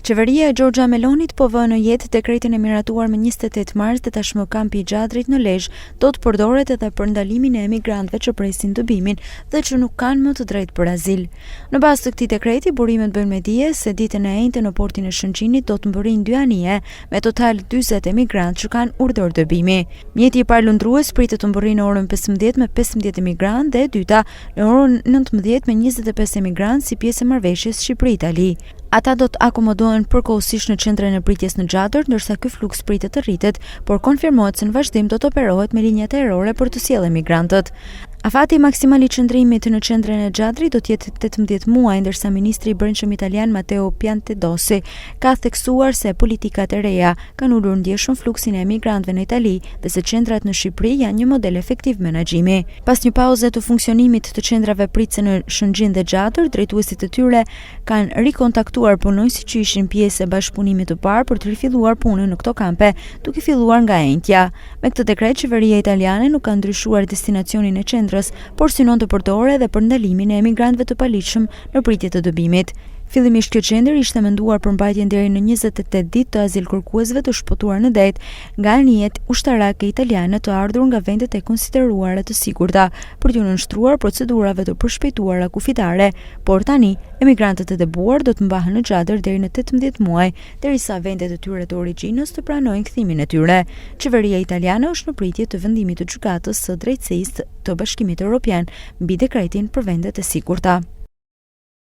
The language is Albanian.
Qeveria e Giorgia Melonit po vë në jetë dekretin e miratuar me 28 mars dhe tashmë kampi i Xhadrit në Lezhë do të përdoret edhe për ndalimin e emigrantëve që presin dëbimin dhe që nuk kanë më të drejtë për azil. Në bazë të këtij dekreti, burimet bëjnë me dije se ditën e njëjtë në portin e Shëngjinit do të mbërrijnë 2 anije me total 40 emigrantë që kanë urdhër dëbimi. Mjeti i parlundrues pritet të mbërrijë në orën 15 me 15 emigrantë dhe e dyta në orën 19 me 25 emigrantë si pjesë e marrëveshjes Shqipëri-Itali. Ata do të akomodohen përkohësisht në qendrën e pritjes në Xhadër, ndërsa ky fluks pritet të rritet, por konfirmohet se në vazhdim do të operohet me linjat ajrore për të sjellë emigrantët. Afati maksimal i qëndrimit në qendrën e Xhadrit do të jetë 18 muaj, ndërsa ministri i brendshëm italian Matteo Piantedosi ka theksuar se politikat e reja kanë ulur ndjeshëm fluksin e emigrantëve në Itali dhe se qendrat në Shqipëri janë një model efektiv menaxhimi. Pas një pauze të funksionimit të qendrave pritëse në Shëngjin dhe Xhadër, drejtuesit e tyre kanë rikontaktuar punonjësit që ishin pjesë e bashkëpunimit të parë për të rifilluar punën në këto kampe, duke filluar nga e njëjtja. Me këtë dekret, qeveria italiane nuk ka ndryshuar destinacionin e qendrës, por synon të përdore edhe për ndalimin e emigrantëve të paligjshëm në pritje të dëbimit. Fillimisht kjo qendër ishte menduar për mbajtjen deri në 28 ditë të azilkërkuesve të shpëtuar në det nga anijet ushtarake italiane të ardhur nga vendet e konsideruara të sigurta për t'u nënshtruar procedurave të përshpejtuara kufitare, por tani emigrantët e dëbuar do të mbahen në Xhadër deri në 18 muaj, derisa vendet e tyre të origjinës të pranojnë kthimin e tyre. Qeveria italiane është në pritje të vendimit të gjykatës së drejtësisë të Bashkimit Evropian mbi dekretin për vendet e sigurta.